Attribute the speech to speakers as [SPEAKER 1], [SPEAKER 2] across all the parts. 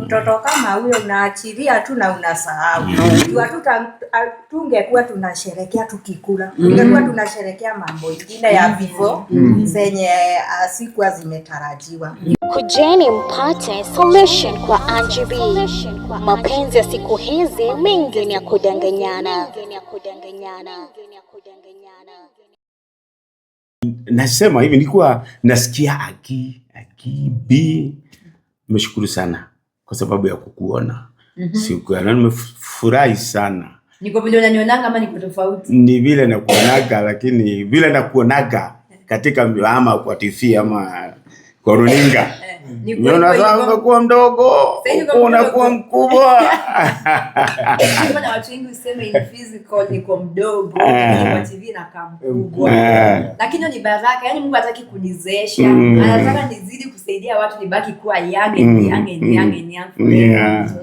[SPEAKER 1] mtoto kama huyo unaachilia tu na unasahau. Jua tungekuwa tunasherehekea tukikula. Tungekuwa tunasherehekea mambo mengine ya vifo zenye sikuwa zimetarajiwa.
[SPEAKER 2] Kujeni mpate solution kwa Angie B. Mapenzi ya siku hizi mengi ni ya kudanganyana.
[SPEAKER 3] Nasema hivi, nilikuwa nasikia Aki B. Nimeshukuru sana kwa sababu ya kukuona. Siku ya leo nimefurahi sana.
[SPEAKER 1] Niko vile unanionanga ama niko tofauti?
[SPEAKER 3] Ni vile nakuonaga, lakini vile nakuonaga katika ama kwa TV ama kwa runinga. Unaona unakuwa mdogo, unakuwa mkubwa.
[SPEAKER 1] Kuna watu wengi useme in physical niko mdogo, kwa TV nakaa mkubwa. Lakini ni baraka, yani Mungu hataki kunizeesha. Anataka nizidi kusaidia watu nibaki kuwa young.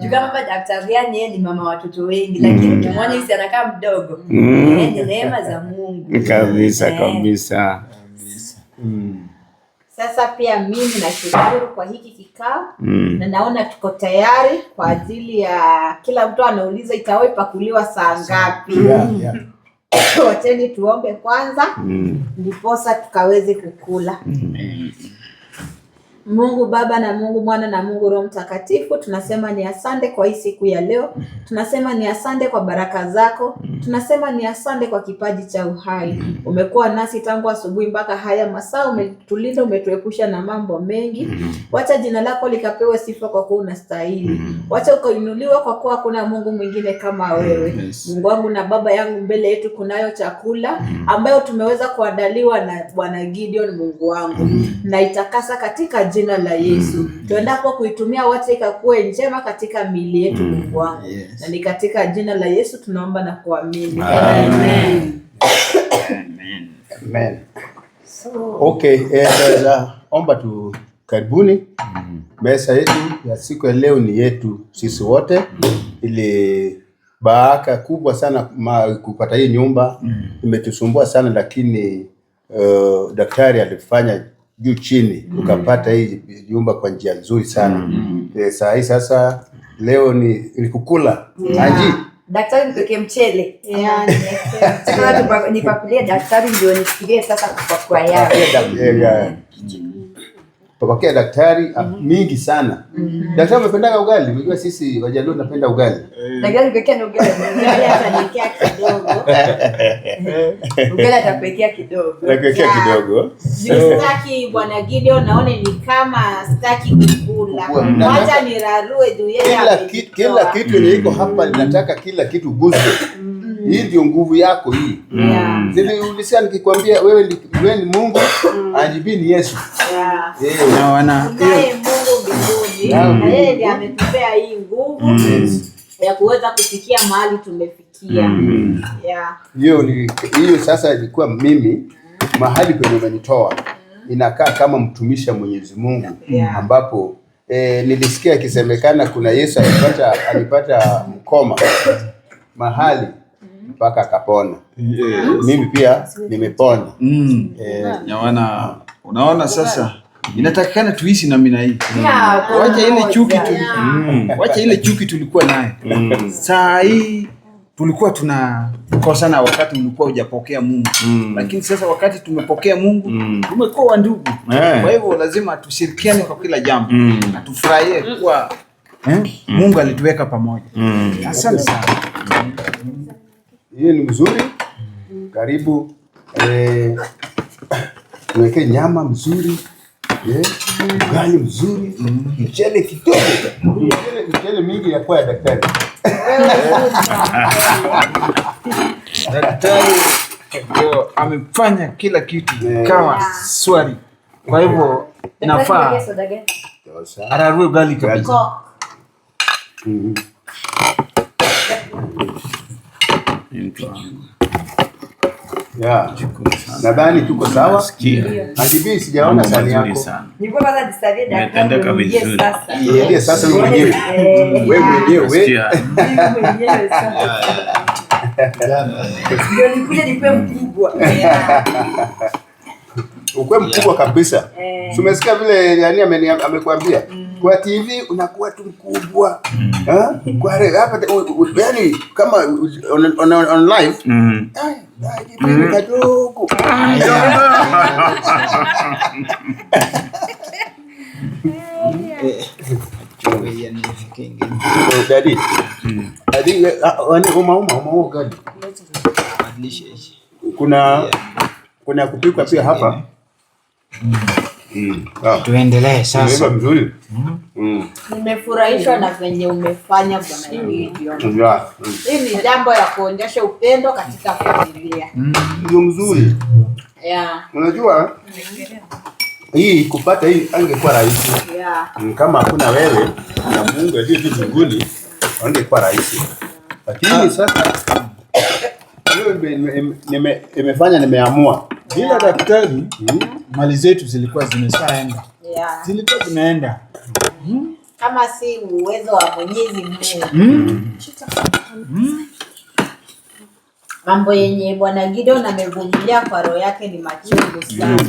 [SPEAKER 1] Juga baba daktari yeye ni mama watoto wengi, lakini ukimwona hivi anakaa mdogo. Ni neema za Mungu.
[SPEAKER 3] Kabisa.
[SPEAKER 4] Sasa pia mimi nashukuru kwa hiki kikao na naona tuko tayari kwa ajili ya kila mtu anauliza itawahi pakuliwa saa ngapi. Wacheni tuombe kwanza ndiposa tukaweze kukula. Mungu Baba na Mungu Mwana na Mungu Roho Mtakatifu, tunasema ni asante kwa hii siku ya leo. Tunasema ni asante kwa baraka zako. Tunasema ni asante kwa kipaji cha uhai. Umekuwa nasi tangu asubuhi mpaka haya masaa, umetulinda, umetuepusha na mambo mengi. Wacha jina lako likapewe sifa kwa kuwa unastahili. Wacha ukainuliwe kwa kuwa kuna Mungu mwingine kama wewe. Mungu wangu na Baba yangu, mbele yetu kunayo chakula ambayo tumeweza kuandaliwa na Bwana Gideon Mungu wangu. Na itakasa katika jina la Yesu. Tuendapo kuitumia wote ikakuwe njema katika miili yetu Mungu wangu. Na ni katika jina la Yesu tunaomba na kuamini. Amen.
[SPEAKER 5] Amen. Okay, omba tu karibuni. Meza yetu ya siku ya leo ni yetu sisi wote. Ile baraka kubwa sana kupata hii nyumba. Imetusumbua sana, lakini daktari alifanya juu chini ukapata hii nyumba kwa njia nzuri sana. Saa hii sasa leo ni kukula. Angie,
[SPEAKER 1] daktari nipeke mchele. Nipakulie daktari ndio nifikirie sasa kwa yao.
[SPEAKER 5] Pokea daktari mingi sana. Daktari umependaga ugali? Unajua sisi Wajaluo tunapenda ugali.
[SPEAKER 1] Daktari pekee na ugali. Ugali ataniwekea kidogo. Ugali atapekea kidogo.
[SPEAKER 5] Atapekea kidogo.
[SPEAKER 4] Sitaki Bwana Gideon, naona ni kama sitaki kukula. Wacha nirarue juu yeye
[SPEAKER 5] kila kitu iko hapa, ninataka kila kitu guzwe. Hii ndio nguvu yako hii. Zile ulisikia nikikwambia wewe ni Mungu, Angie B ni Yesu.
[SPEAKER 4] Na Mungu mbinguni, na yeye ndiye ametupea hii nguvu ya kuweza kufikia mahali tumefikia.
[SPEAKER 5] Hiyo sasa ilikuwa mimi mahali penye umenitoa. Inakaa kama mtumishi wa Mwenyezi Mungu ambapo nilisikia kisemekana kuna Yesu alipata mkoma mahali mpaka akapona. Mimi pia nimepona.
[SPEAKER 6] Unaona sasa inatakikana tuishi na mina hii. Wacha ile chuki tulikuwa naye. Saa hii tulikuwa tunakosana wakati ulikuwa hujapokea Mungu. Lakini sasa wakati tumepokea Mungu, tumekuwa ndugu. Kwa hivyo lazima tushirikiane kwa kila jambo. Na tufurahie kuwa Mungu alituweka pamoja. Asante sana.
[SPEAKER 5] Hiyo ni mzuri. Karibu. Tuweke nyama mzuri. Ugali mzuri. Mchele kidogo. Mchele mingi ya kwa daktari.
[SPEAKER 6] Daktari ndio amefanya kila kitu kama swali. Kwa hivyo inafaa ararue ugali kabisa.
[SPEAKER 5] Nadhani tuko sawa. Angie B, sijaona sani yako.
[SPEAKER 1] Nilikuwa kwanza disavie daktari sasa.
[SPEAKER 5] Yeye sasa mwenyewe. Wewe mwenyewe.
[SPEAKER 1] Ndio nikuje nipe mkubwa.
[SPEAKER 5] Ukwe mkubwa kabisa. Umesikia vile yani amekuambia? Kwa TV unakuwa tu mkubwa. Kwa hapa yani kama on live. Mimi kadogo. Daddy. Daddy, uma gani? Kuna kupikwa pia hapa.
[SPEAKER 6] Tuendelee sasa.
[SPEAKER 5] Mzuri.
[SPEAKER 4] Nimefurahishwa na venye umefanya Bwana Gideon. Hii ni jambo la kuonyesha upendo katika familia.
[SPEAKER 5] Ndio mzuri.
[SPEAKER 4] Yeah.
[SPEAKER 5] Unajua? Hii kupata hii angekuwa rahisi.
[SPEAKER 4] Yeah.
[SPEAKER 5] Kama hakuna wewe na Mungu aliye juu mbinguni, angekuwa rahisi. Lakini sasa nimefanya nimeamua.
[SPEAKER 6] Bila daktari, mali zetu zilikuwa zimeshaenda.
[SPEAKER 4] Yeah.
[SPEAKER 6] Zilikuwa zimeenda.
[SPEAKER 4] Kama si uwezo wa Mwenyezi Mungu. Mambo yenye Bwana Gideon amevumilia kwa roho yake ni machungu sana.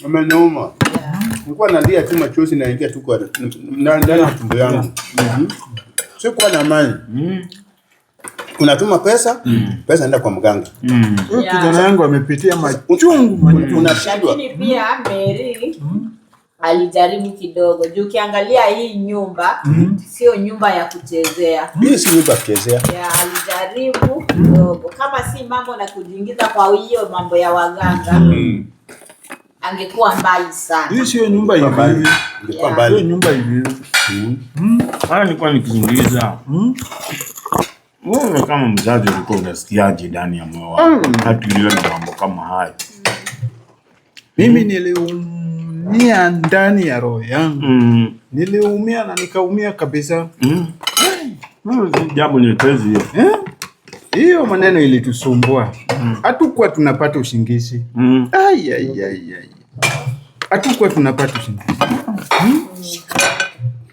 [SPEAKER 5] Umenoma. Nilikuwa nalia tu machozi naingia tu kwa ndani ya tumbo yangu. Sikuwa na amani. Unatuma pesa, pesa inaenda kwa mganga.
[SPEAKER 6] Kijana yangu amepitia machungu.
[SPEAKER 5] Unashindwa.
[SPEAKER 4] Lakini pia Mary alijaribu kidogo. Juu ukiangalia hii nyumba sio nyumba ya kuchezea.
[SPEAKER 5] Hii si nyumba ya kuchezea.
[SPEAKER 4] Alijaribu kidogo. Kama si mambo na kujiingiza kwa hiyo mambo ya waganga. Angekuwa mbali sana.
[SPEAKER 6] Hii sio nyumba hivi.
[SPEAKER 5] Ingekuwa mbali.
[SPEAKER 6] Sio nyumba hivi.
[SPEAKER 3] Haya nilikuwa nikiingiza. Wewe kama mzazi ulikuwa unasikiaje ndani ya moyo wako wakati uliona mambo kama haya?
[SPEAKER 6] Mimi niliumia ndani ya roho yangu. Niliumia na nikaumia kabisa.
[SPEAKER 3] Jambo nyepesi hiyo.
[SPEAKER 6] Hiyo maneno ilitusumbua. Hatukuwa tunapata usingizi. Hatukuwa tunapata usingizi.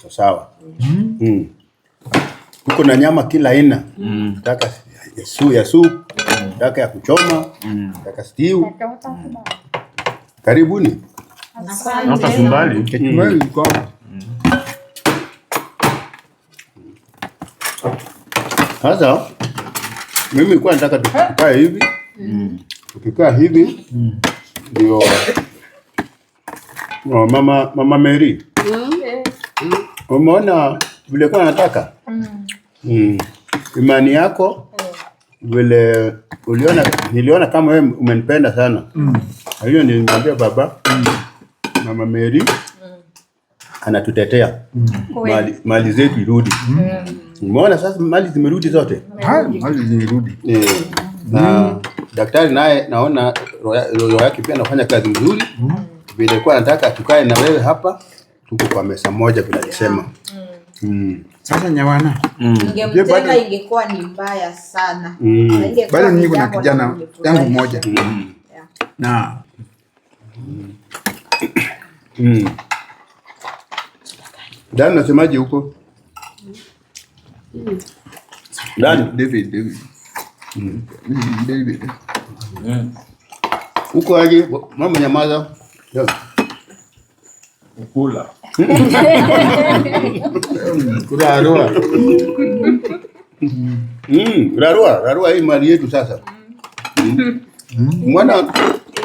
[SPEAKER 5] Sawa. Tuko na nyama kila aina. Nataka ya soup, nataka ya kuchoma, nataka stew. Karibuni.
[SPEAKER 3] Hapa Kimbali.
[SPEAKER 6] Kimbali iko.
[SPEAKER 5] Sasa mimi nilikuwa nataka tukae hivi. Tukikaa hivi ndio Mama Mary. Umeona vile kwa nataka? Imani yako vile niliona kama wewe umenipenda sana. Hiyo nilimwambia baba Mama Mary anatutetea. Mali zetu irudi. Umeona sasa mali zimerudi zote?
[SPEAKER 6] Mali zimerudi.
[SPEAKER 5] Na daktari naye naona roho yake pia anafanya kazi nzuri. Vile kwa nataka tukae na wewe hapa tuko kwa meza moja bila kusema.
[SPEAKER 6] Sasa nyawana.
[SPEAKER 4] Ningemtenga ingekuwa ni mbaya sana.
[SPEAKER 6] Bado niko na kijana yangu mmoja. Na
[SPEAKER 5] Dan nasemaje huko? Dan
[SPEAKER 6] David.
[SPEAKER 5] Huko aje mama nyamaza.
[SPEAKER 3] Kula.
[SPEAKER 5] Kurarua. Rarua hii mali yetu sasa. Mwana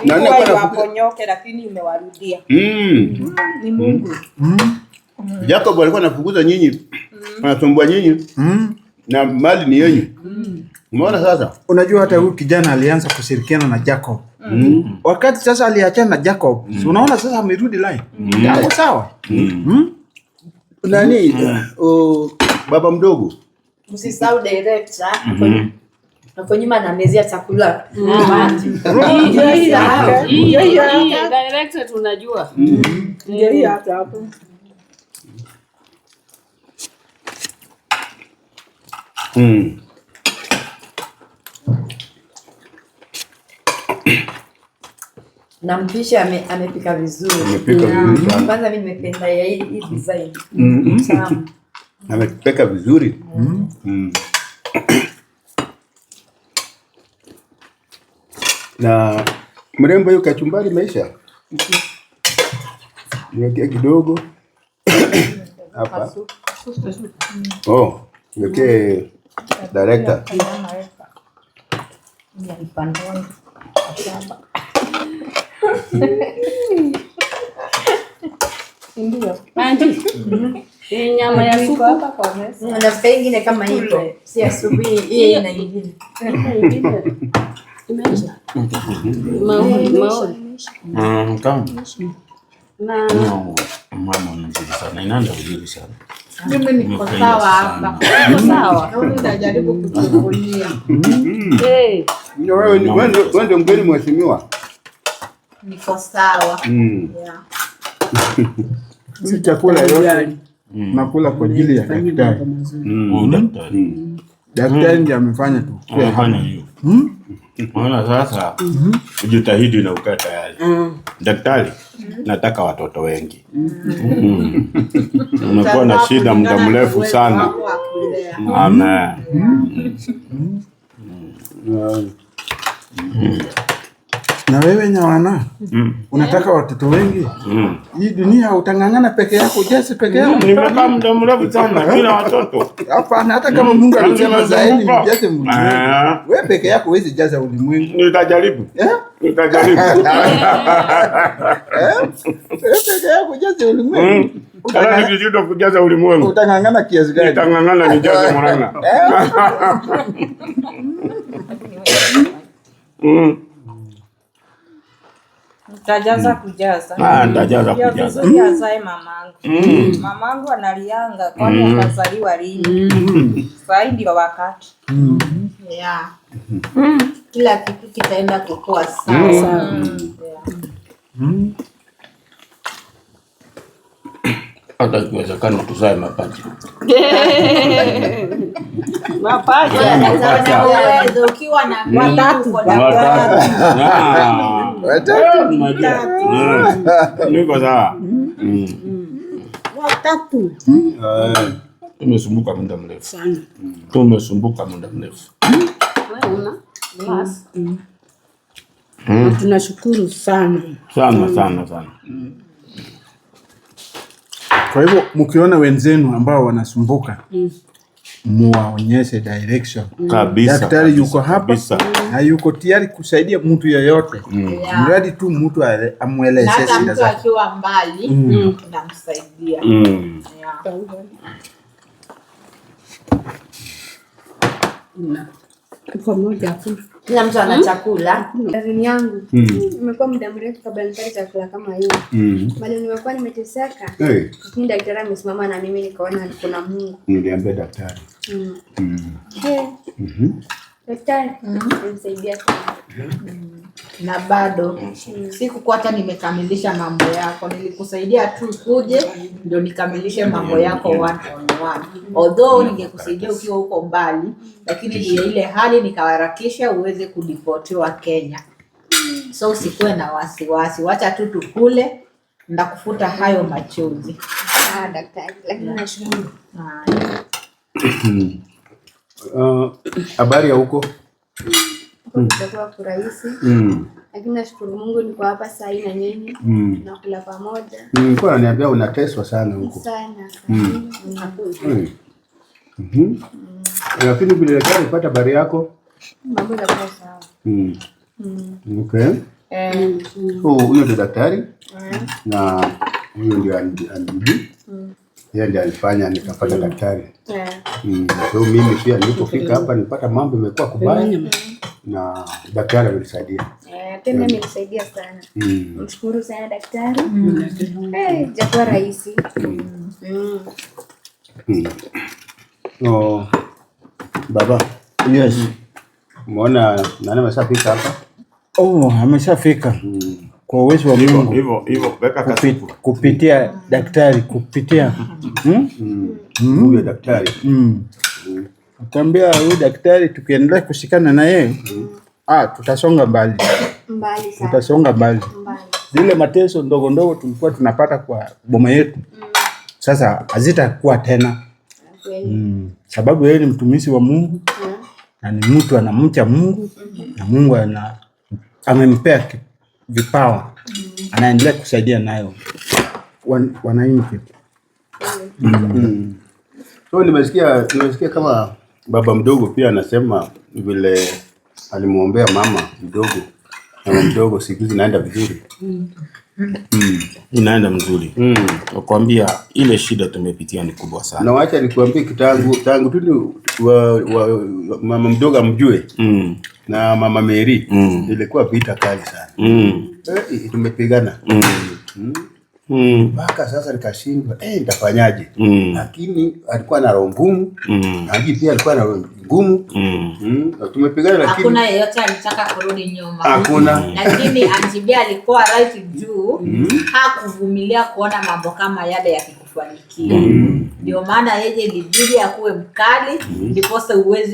[SPEAKER 5] nani
[SPEAKER 7] waponyoke lakini umewarudia. Ni Mungu.
[SPEAKER 5] Jacob alikuwa anafukuza nyinyi. Anasumbua nyinyi. Na mali ni yenu. Umeona sasa?
[SPEAKER 6] Unajua hata huyu kijana alianza kushirikiana na Jacob. Wakati sasa aliachana na Jacob. Unaona sasa amerudi line. Hapo sawa?
[SPEAKER 5] Nani? Baba mdogo.
[SPEAKER 1] Msisahau director. Hapo nyuma na mezia chakula.
[SPEAKER 7] Director tunajua. Ndio hii hata hapo.
[SPEAKER 1] Na mpishi amepika vizuri. Kwanza mimi nimependa hii design.
[SPEAKER 5] Amepika vizuri. Na mrembo hiyo kachumbari maisha. Niwekea kidogo. hapa. Oh, okay. Director.
[SPEAKER 7] Ndio. Nyama ya supu hapa kwa meza.
[SPEAKER 1] Na pengine kama hivyo. Si asubuhi hii ina nyingine.
[SPEAKER 7] Imeisha.
[SPEAKER 3] Mama nzuri sana. Inaanza vizuri sana.
[SPEAKER 4] Mimi niko sawa hapa.
[SPEAKER 7] Niko sawa.
[SPEAKER 4] Nitajaribu kujivunia.
[SPEAKER 5] Wewe ndio mgeni mheshimiwa.
[SPEAKER 4] Niko sawa.
[SPEAKER 5] Yeah.
[SPEAKER 6] Si chakula yote nakula kwa ajili ya daktari. Daktari ndiye amefanya tu.
[SPEAKER 3] Amefanya hiyo. Maana sasa ujitahidi na ukae tayari. Daktari, nataka watoto wengi. Umekuwa na shida muda mrefu sana. Amen.
[SPEAKER 6] Na wewe Nyawana, unataka watoto wengi? Hii dunia utang'ang'ana peke yako, ujase peke yako.
[SPEAKER 3] Nimekaa muda mrefu sana bila watoto.
[SPEAKER 6] Hapana, hata kama Mungu alisema zaidi ujase ulimwengu. Wewe peke yako huwezi jaza ulimwengu.
[SPEAKER 3] Nitajaribu. Nitajaribu.
[SPEAKER 6] Wewe peke yako ujase ulimwengu.
[SPEAKER 3] Kama nikijitwa kujaza ulimwengu.
[SPEAKER 6] Utang'ang'ana kiasi gani?
[SPEAKER 3] Nitang'ang'ana nijaze Murang'a.
[SPEAKER 7] Nitajaza kujaza.
[SPEAKER 3] Nitajaza kujaza.
[SPEAKER 7] Jazae mamangu. Mamangu analianga kwani akazaliwa lini? Sasa ndio wakati.
[SPEAKER 4] Yeah. Kila kitu kitaenda kukua sawa.
[SPEAKER 3] Hata ikiwezekana tuzae mapacha.
[SPEAKER 4] Mapacha. Ukiwa na watatu.
[SPEAKER 3] Niko sawa.
[SPEAKER 4] Watatu.
[SPEAKER 3] Tumesumbuka muda mrefu sana. Tumesumbuka muda mrefu.
[SPEAKER 7] Tunashukuru sana.
[SPEAKER 3] Sana.
[SPEAKER 6] Kwa hivyo mkiona wenzenu ambao wanasumbuka, muwaonyeshe direction.
[SPEAKER 3] Kabisa.
[SPEAKER 6] Daktari yuko hapa na yuko tayari kusaidia mtu yeyote. Mradi tu mtu amueleze shida zake.
[SPEAKER 4] Hata mtu akiwa mbali, namsaidia.
[SPEAKER 7] Tuko moja tu.
[SPEAKER 1] Kila mtu ana chakula.
[SPEAKER 8] Darini yangu imekuwa muda mrefu kabla nipate chakula kama hiyo. Bado nimekuwa nimeteseka. Lakini daktari amesimama na mimi nikaona kuna Mungu.
[SPEAKER 5] Niliambia daktari.
[SPEAKER 8] Daktari amesaidia sana.
[SPEAKER 4] Na bado sikukuwa hata nimekamilisha mambo yako, nilikusaidia tu kuje ndio nikamilishe mambo yako one on one. Although ningekusaidia ukiwa huko mbali, lakini ndio ile hali nikaharakisha uweze kudipotiwa Kenya. So usikuwe na wasiwasi, wacha tu tukule, ndakufuta hayo machozi.
[SPEAKER 8] Daktari, lakini nashukuru.
[SPEAKER 5] Habari ya huko?
[SPEAKER 8] Kwa kurahisi. Lakini nashukuru Mungu niko hapa saa hii na nyinyi. Nakula pamoja.
[SPEAKER 5] Nilikuwa naniambia unateswa sana huko.
[SPEAKER 8] Sana.
[SPEAKER 5] Lakini bila daktari upata habari yako?
[SPEAKER 8] Mambo yanakuwa sawa.
[SPEAKER 5] Okay. Huyo ndio daktari. Na huyo ndio andibi. Yeye ndiye alifanya nikapata daktari. So mimi pia nilipofika hapa nilipata mambo imekuwa kubaya na daktari amenisaidia.
[SPEAKER 8] Tena amenisaidia sana. Mshukuru sana daktari. Japo rahisi.
[SPEAKER 5] Baba.
[SPEAKER 6] Yes.
[SPEAKER 5] Umeona nani ameshafika hapa?
[SPEAKER 6] Ameshafika. Kwa uwezo wa Mungu.
[SPEAKER 3] Hivyo weka kasiku.
[SPEAKER 6] Kupitia daktari, kupitia
[SPEAKER 5] huyo daktari.
[SPEAKER 6] Utambia huyu daktari tukiendelea kushikana na yeye, tutasonga mbali.
[SPEAKER 8] Mbali sana.
[SPEAKER 6] Tutasonga mbali. Zile mateso ndogo ndogo tulikuwa tunapata kwa boma yetu. Sasa hazitakuwa tena. Sababu yeye ni mtumishi wa Mungu. Na ni mtu anamcha Mungu na Mungu amempea vipawa. Anaendelea kusaidia nayo wananchi.
[SPEAKER 5] So nimesikia kama baba mdogo pia anasema vile alimuombea mama mdogo siku hizi inaenda vizuri.
[SPEAKER 3] Inaenda mzuri. Nakwambia ile shida tumepitia ni kubwa sana.
[SPEAKER 5] Na wacha nikuambie tangu tu mama mdogo amjue na mama Mary ilikuwa vita kali sana. Tumepigana. Mpaka sasa nikashindwa nitafanyaje? Lakini alikuwa na roho ngumu, Angie pia alikuwa na roho ngumu. Tumepigana lakini
[SPEAKER 4] hakuna yeyote alitaka kurudi nyuma.
[SPEAKER 5] Hakuna.
[SPEAKER 4] Lakini Angie alikuwa right juu, hakuvumilia kuona mambo kama yale yakikufanikia. Ndio maana yeye ilibidi akuwe mkali ndipo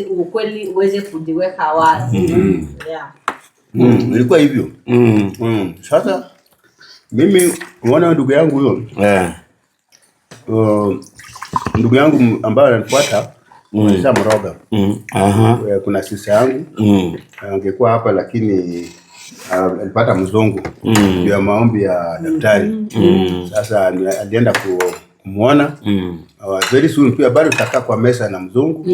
[SPEAKER 4] ukweli uweze kujiweka wazi.
[SPEAKER 5] Ilikuwa hivyo. Sasa mimi unaona ndugu yangu huyo. Ndugu yangu ambaye ananifuata Mwisha Mroga. Kuna sisi yangu angekuwa hapa lakini alipata mzungu ya maombi ya daktari. Sasa alienda kumuona. Very soon pia bado tutakaa kwa mesa na mzungu.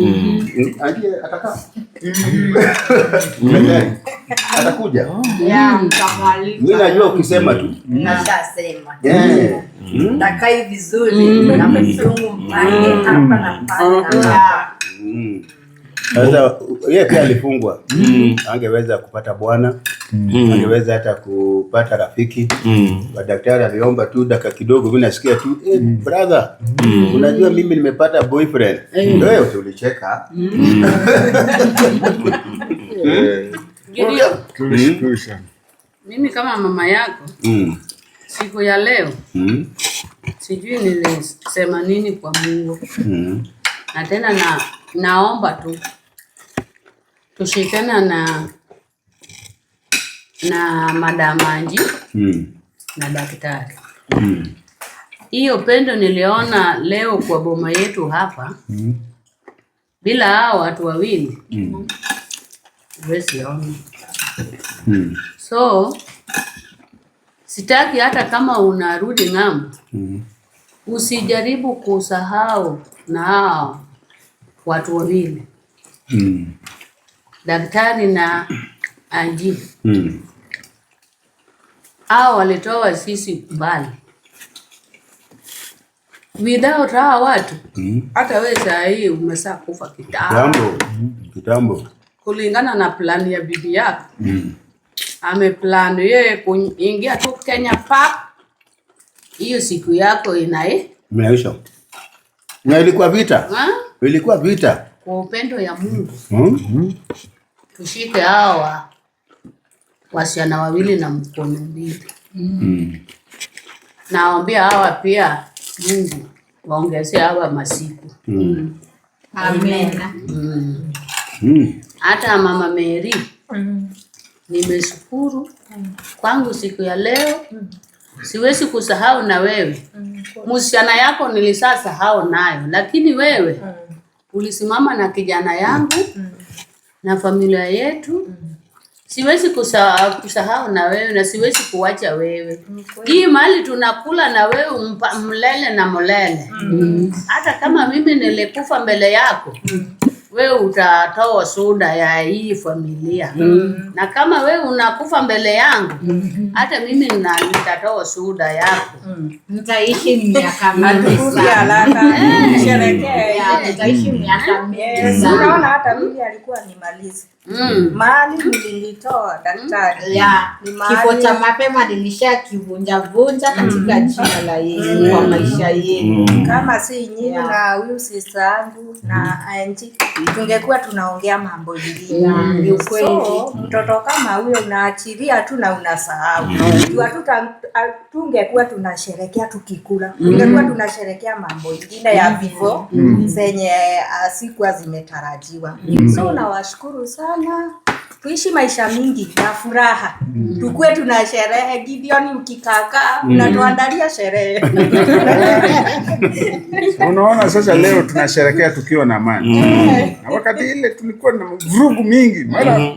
[SPEAKER 5] Aje atakaa. Atakuja. Mimi najua ukisema tu.
[SPEAKER 1] Nashasema. Takai vizuri na mzungu mpande hapa na hapa.
[SPEAKER 5] Sasa yeye pia alifungwa. Angeweza kupata bwana, angeweza hata kupata rafiki. Daktari aliomba tu dakika kidogo, mimi nasikia tu brother, unajua mimi nimepata boyfriend. Wewe ulicheka.
[SPEAKER 9] Mimi kama mama yako siku ya leo sijui nilisema nini kwa Mungu. Na tena naomba tu tushikana na Madam Angie na daktari. Hiyo pendo niliona leo kwa boma yetu hapa bila hao watu wawili huwezi ona. So sitaki hata kama unarudi ng'ambo usijaribu kusahau na hao watu wawili daktari na Angie. Hao walitoa sisi mbali. Without hao watu hata wewe saa hii umesha kufa kitambo. Kulingana na plani ya bibi yako ameplan yeye kuingia tu Kenya Park. Hiyo siku yako
[SPEAKER 5] inaisha. Na ilikuwa vita. Ilikuwa vita.
[SPEAKER 9] Kwa upendo ya Mungu. Tushike hawa wasichana wawili na mkono mbili. Naambia hawa pia Mungu waongeze hawa masiku.
[SPEAKER 4] Amen.
[SPEAKER 9] Hata mama Mary nimeshukuru kwangu siku ya leo. Siwezi kusahau na wewe. Msichana yako nilisahau nayo, lakini wewe ulisimama na kijana yangu na familia yetu. Siwezi kusahau na wewe na siwezi kuacha wewe. Hii mali tunakula na wewe mlele na molele. Hata kama mimi nilikufa mbele yako, wewe utatoa soda ya hii familia. Na kama wewe unakufa mbele yangu, hata mimi nitatoa soda yako.
[SPEAKER 4] Mtaishi miaka mingi
[SPEAKER 7] sana. Sherekea.
[SPEAKER 4] Mtaishi miaka mingi.
[SPEAKER 7] Unaona hata mimi alikuwa nimalize. Mali nilitoa daktari.
[SPEAKER 4] Kifo cha mapema nilishakivunja katika jina la Yesu kwa maisha yenu.
[SPEAKER 7] Kama si nyinyi na huyu sister yangu na Angie tungekuwa tunaongea mambo mengine.
[SPEAKER 4] Ni ukweli.
[SPEAKER 7] So, mtoto kama huyo unaachilia tu na unasahau. Tungekuwa tunasherekea tukikula. Tungekuwa tunasherekea mambo mengine ya vifo zenye sikuwa zimetarajiwa. So nawashukuru sana. Tuishi maisha mingi na furaha. Tukue tunasherehe. Gideon ukikaka unatuandalia sherehe.
[SPEAKER 6] Unaona sasa leo tunasherekea tukiwa na amani. Na wakati ile tulikuwa na vurugu mingi. Mara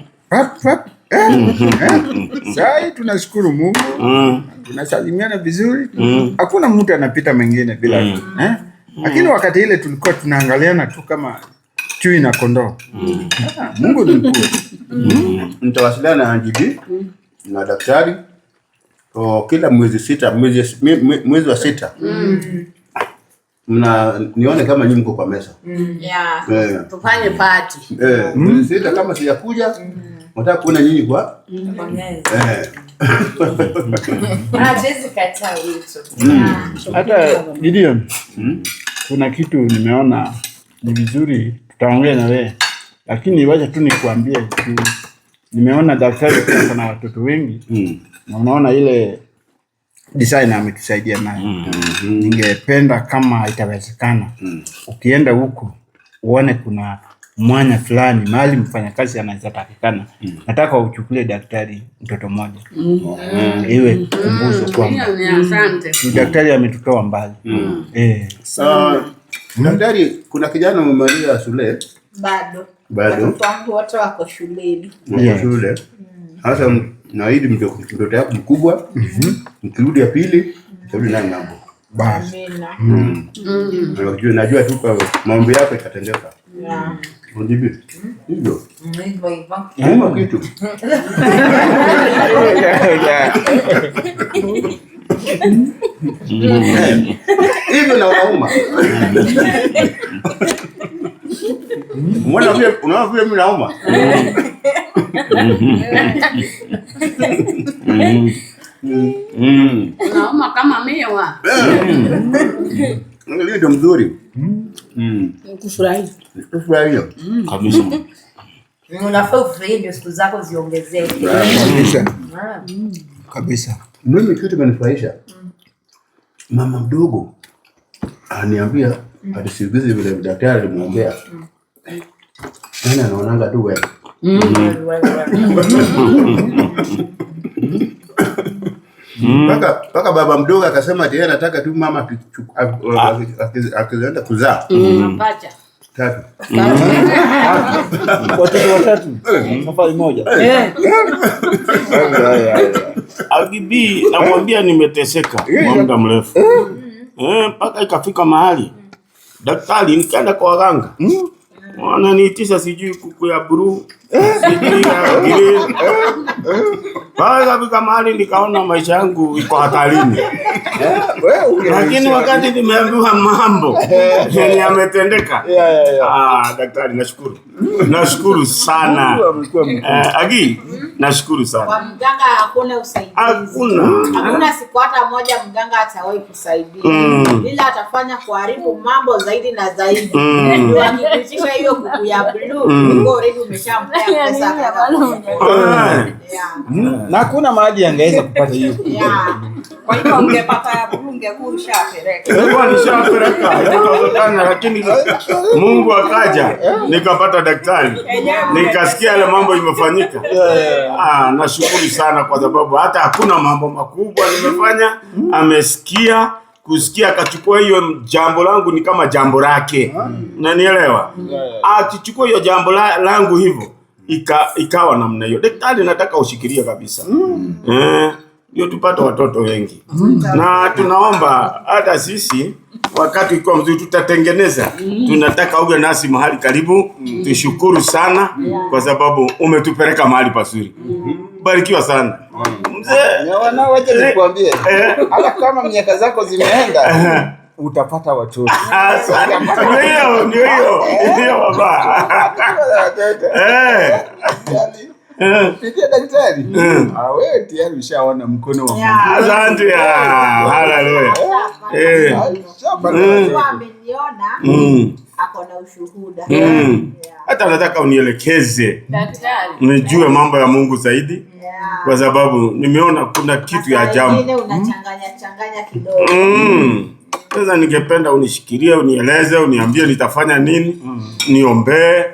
[SPEAKER 6] Sasa tunashukuru Mungu. Tunasalimiana vizuri. Hakuna mtu anapita mwingine bila Lakini wakati ile tulikuwa tunaangaliana tu kama chui na kondoo. Mungu ni mkuu.
[SPEAKER 5] Nitawasiliana na Angie na daktari kila mwezi sita, mwezi wa sita. Nione kama nyinyi mko kwa meza.
[SPEAKER 9] Tufanye party.
[SPEAKER 5] Mwezi sita kama sijakuja, nataka kuona nyinyi kwa meza.
[SPEAKER 6] Hata Gideon, kuna kitu nimeona ni vizuri tutaongea na wewe. Lakini wacha tu nikuambie tu, nimeona daktari kuna watoto wengi na unaona ile design ametusaidia nayo. Ningependa kama itawezekana ukienda huko uone kuna mwanya fulani mahali mfanyakazi anaweza takikana. Nataka uchukulie daktari mtoto mmoja. Iwe kumbuzo kwamba daktari ametutoa mbali.
[SPEAKER 5] Daktari, kuna kijana umemaliza shule?
[SPEAKER 4] Bado. Watu wote wako shuleni.
[SPEAKER 5] Shule. Sasa naahidi mtoto yako mkubwa, mkirudi ya pili, utarudi naye mambo.
[SPEAKER 6] Basi.
[SPEAKER 5] Najua tu kwa mambo yako itatendeka. Ndibi. Hivyo. Hivyo kitu. Hivyo na unauma. Unaona vile mimi nauma.
[SPEAKER 9] Unauma kama miwa.
[SPEAKER 5] Ndio mzuri.
[SPEAKER 9] Kufurahi.
[SPEAKER 5] Kufurahi
[SPEAKER 3] kabisa.
[SPEAKER 1] Unafaa ufurahie ndio siku zako ziongezeke.
[SPEAKER 6] Kabisa.
[SPEAKER 5] Mimi kitu kinanifurahisha. Mama mdogo aniambia atisigize vile daktari alimwambia. Nani anaonanga tu wewe. Paka baba mdogo akasema ati yeye anataka tu mama akienda kuzaa.
[SPEAKER 9] Mapacha.
[SPEAKER 5] Tatu.
[SPEAKER 6] Watoto watatu. Safari moja.
[SPEAKER 3] Agibi namwambia nimeteseka kwa muda mrefu. Mpaka ikafika mahali daktari nikaenda kwa waganga. Wananiitisha sijui kuku ya blue, sijui ya green. Ikafika mahali nikaona maisha yangu iko hatarini. Lakini wakati nimeambiwa mambo yenye yametendeka. Daktari nashukuru. Nashukuru sana. Agi, nashukuru sana.
[SPEAKER 4] Kwa mganga hakuna usaidizi. Hakuna siku hata moja mganga atawahi kusaidia. Bila atafanya kuharibu mambo zaidi na zaidi. Ndio akipitisha hiyo kuku ya blue, ngo already umeshampea pesa
[SPEAKER 6] na hakuna mahali angeweza kupata hiyo.
[SPEAKER 7] Kwa hiyo ungepata ya blue ungekuwa ushapeleka.
[SPEAKER 3] Nilikuwa nishapeleka ikawezekana, lakini Mungu akaja nikapata daktari. Nikasikia yale mambo imefanyika. Nashukuru sana kwa sababu hata hakuna mambo makubwa nimefanya, amesikia kusikia akachukua hiyo jambo langu ni kama jambo lake. Unanielewa? Akichukua hiyo jambo langu hivyo ikawa namna hiyo. Daktari nataka ushikilie kabisa. Ndio tupate watoto wengi. Na tunaomba hata sisi wakati ukiwa mzuri tutatengeneza. Tunataka uwe nasi mahali karibu. Tushukuru sana kwa sababu umetupeleka mahali pazuri. Barikiwa sana.
[SPEAKER 6] Mzee, wanao waje nikwambie. Hata kama miaka zako zimeenda utapata watoto. Ndio baba. Pitia daktari. Wewe tayari ushaona mkono wa Mungu.
[SPEAKER 3] Asante. Haleluya.
[SPEAKER 4] Ameniona ako na ushuhuda.
[SPEAKER 3] Hata nataka unielekeze daktari, nijue mambo ya Mungu zaidi. Kwa sababu nimeona kuna kitu ya ajabu.
[SPEAKER 4] Wengine unachanganya kidogo.
[SPEAKER 3] Sasa ningependa unishikilie, unieleze, uniambie nitafanya nini, niombee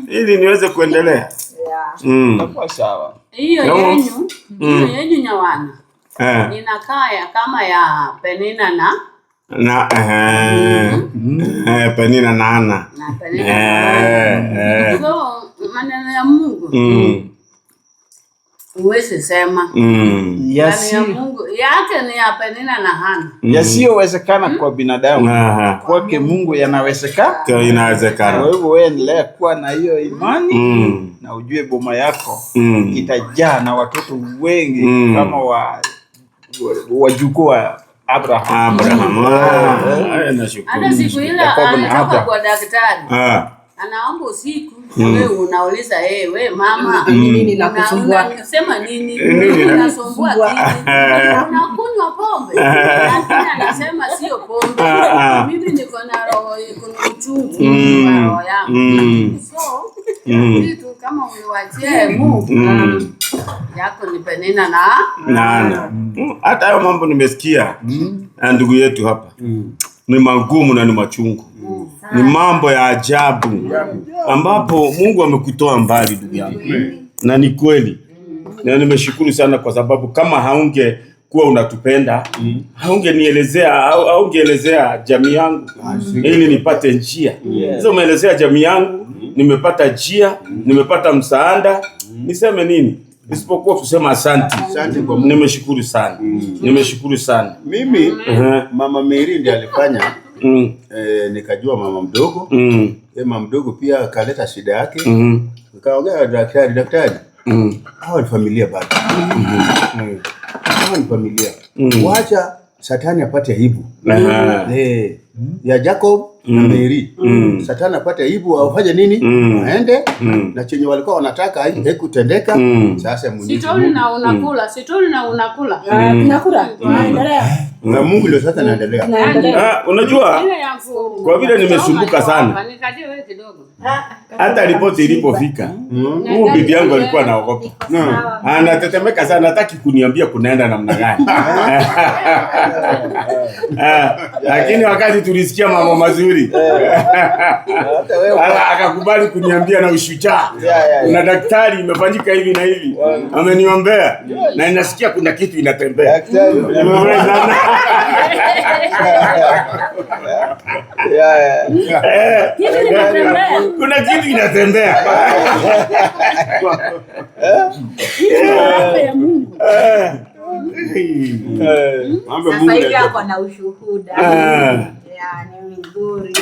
[SPEAKER 3] ili niweze kuendelea.
[SPEAKER 6] Kwa sawa.
[SPEAKER 9] Hiyo yenyu nyawana. Inakaya kama ya Penina na
[SPEAKER 3] Penina na Ana.
[SPEAKER 9] So maneno ya Mungu. Uwezi sema. Ya Mungu yake ni ya Penina na Hana.
[SPEAKER 6] Yasiyowezekana kwa binadamu. Kwake Mungu yanawezekana.
[SPEAKER 3] Inawezekana.
[SPEAKER 6] Kwa hivyo wewe endelea kuwa na hiyo imani na ujue boma yako itajaa na watoto wengi kama wajukuu wa Abraham.
[SPEAKER 9] Hata siku ile alitoka kwa daktari. Anaomba usiku, wewe unauliza wewe mama,
[SPEAKER 1] nini ninakusumbua?
[SPEAKER 9] Unasema nini? Unasumbua nini? Unakunywa pombe? Lakini anasema sio pombe. Mimi niko na roho, kuna uchungu kwa roho yangu. So, kitu kama uliwachia Mungu yako ni Penina na
[SPEAKER 3] Hana. Hata hayo mambo nimesikia na ndugu yetu hapa. Ni magumu na ni machungu. Ni mambo ya ajabu ambapo Mungu amekutoa mbali ndugu yangu. Na ni kweli. Na nimeshukuru sana kwa sababu kama haunge kuwa unatupenda, haungenielezea au haungeelezea jamii yangu ili nipate njia. Sasa umeelezea jamii yangu, nimepata njia, nimepata msaada. Niseme nini? Isipokuwa kusema asante.
[SPEAKER 5] Asante kwa Mungu.
[SPEAKER 3] Nimeshukuru sana. Nimeshukuru sana.
[SPEAKER 5] Mimi Mama Mary ndiye alifanya nikajua mama mdogo. Mama mdogo pia akaleta shida yake. Nikaongea daktari. Hawa ni familia bado. Hawa ni familia. Wacha Satani apate aibu. Ya Jacob na Mary. Satani apate aibu afanye nini? Aende na chenye walikuwa wanataka haikutendeka. Sasa
[SPEAKER 9] Sitoli na unakula.
[SPEAKER 1] Tunakula. Tunaendelea.
[SPEAKER 5] Na Mungu ndio sasa anaendelea.
[SPEAKER 3] Unajua kwa vile nimesumbuka sana. Hata ripoti ilipofika, huyu bibi yangu alikuwa anaogopa. Anatetemeka sana, hataki kuniambia kunaenda namna gani. Lakini wakati tulisikia mambo mazuri, akakubali kuniambia na ushujaa. Kuna daktari imefanyika hivi na hivi. Ameniombea na inasikia kuna kitu inatembea. Kuna kitu inatembea.
[SPEAKER 4] Sasa hivi ako na ushuhuda. Ni vizuri.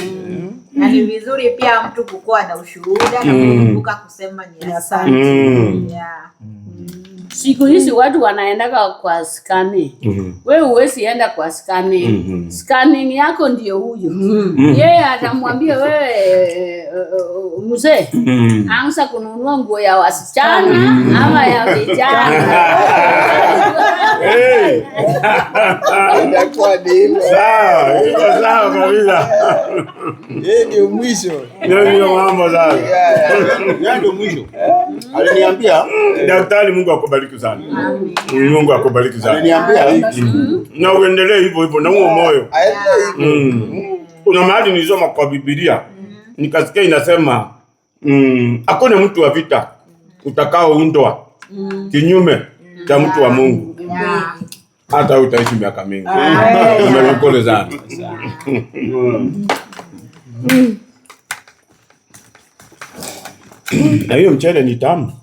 [SPEAKER 4] Na ni vizuri pia mtu kukuwa na ushuhuda na kukumbuka kusema ni asante.
[SPEAKER 9] Siku hizi watu wanaendaka kwa scanning. Wewe huwezi enda kwa scanning. Scanning yako ndio huyo. Yeye atamwambia wewe mzee, anza kununua nguo ya wasichana ama ya vijana.
[SPEAKER 3] Sawa kabisa.
[SPEAKER 5] Ndio mwisho.
[SPEAKER 3] Ndio mambo sasa.
[SPEAKER 5] Ndio mwisho. Aliniambia
[SPEAKER 3] daktari, Mungu akubariki sana. Mungu akubariki sana.
[SPEAKER 5] Aliniambia
[SPEAKER 3] na uendelee hivyo hivyo na huo moyo. Kuna mahali nilisoma kwa Biblia nikasikia inasema hakuna mtu wa vita utakaoundwa kinyume cha mtu wa Mungu. Hata utaishi miaka mingi. Nimekole sana. Na hiyo mchele ni tamu.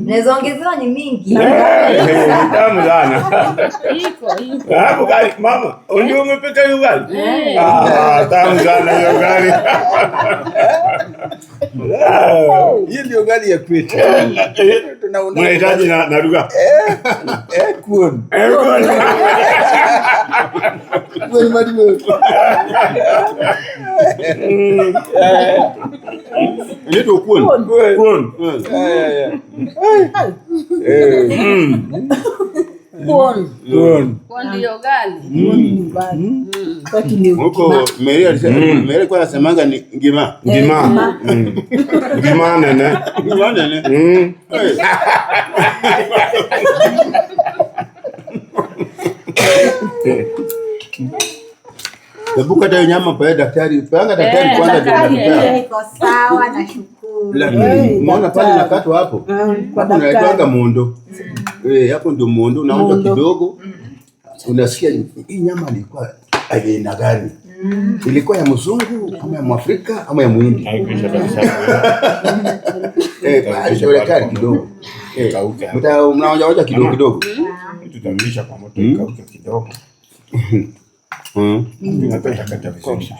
[SPEAKER 1] Naweza ongezewa ni mingi.
[SPEAKER 3] Tamu sana. Hapo gari mama, ndio umepika hiyo gari? Tamu sana hiyo gari.
[SPEAKER 5] Hiyo ndio gari ya kwetu.
[SPEAKER 3] Unahitaji na lugha.
[SPEAKER 5] Kuon.
[SPEAKER 3] Kuon madimo.
[SPEAKER 5] Ndio kuon.
[SPEAKER 3] Kuon.
[SPEAKER 9] Kwa ndio gani?
[SPEAKER 5] Huko Mary alisema, Mary kwa anasemanga ni ngima.
[SPEAKER 3] Ngima. Ngima nene.
[SPEAKER 5] Ngima nene. Ebuka tayo nyama pa daktari. Panga daktari kwanza ndio.
[SPEAKER 4] Iko sawa na shukuru.
[SPEAKER 5] Unaona pale nakatwa hapo. Hapo unaitwanga mondo. Hapo ndio mondo unaonja kidogo. Unasikia hii nyama ilikuwa aina gani? Ilikuwa ya mzungu ama ya Mwafrika ama ya Muhindi? Daktari kidogo.
[SPEAKER 3] Ikauke.
[SPEAKER 5] Mnaonja kidogo kidogo.
[SPEAKER 3] Tutarudisha kwa moto ikauke kidogo. Tunapata kata vizuri.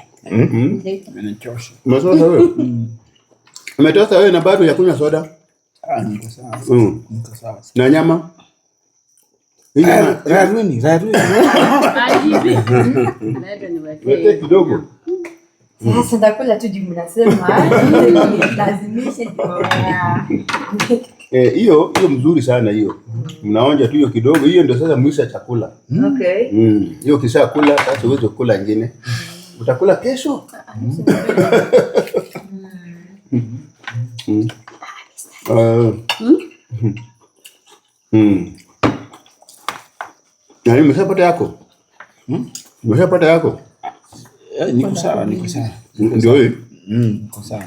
[SPEAKER 3] Inachosha.
[SPEAKER 5] Umetosa wewe? Umetosa wewe na bado ya kunywa soda?
[SPEAKER 6] Niko sawa. Niko sawa.
[SPEAKER 5] Na nyama?
[SPEAKER 6] Raruni.
[SPEAKER 5] Wete kidogo.
[SPEAKER 1] Sasa ndakula tu juu mnasema lazimisha.
[SPEAKER 5] Hiyo mzuri sana hiyo. Mnaonja tu hiyo kidogo, hiyo ndio sasa mwisho chakula.
[SPEAKER 1] Okay.
[SPEAKER 5] Hiyo kisha kula sasa uweze kula nyingine. Utakula kesho? Na nimeshapata yako? Umeshapata yako?
[SPEAKER 6] Niko sawa.
[SPEAKER 5] Ndio hiyo.
[SPEAKER 6] Niko sawa.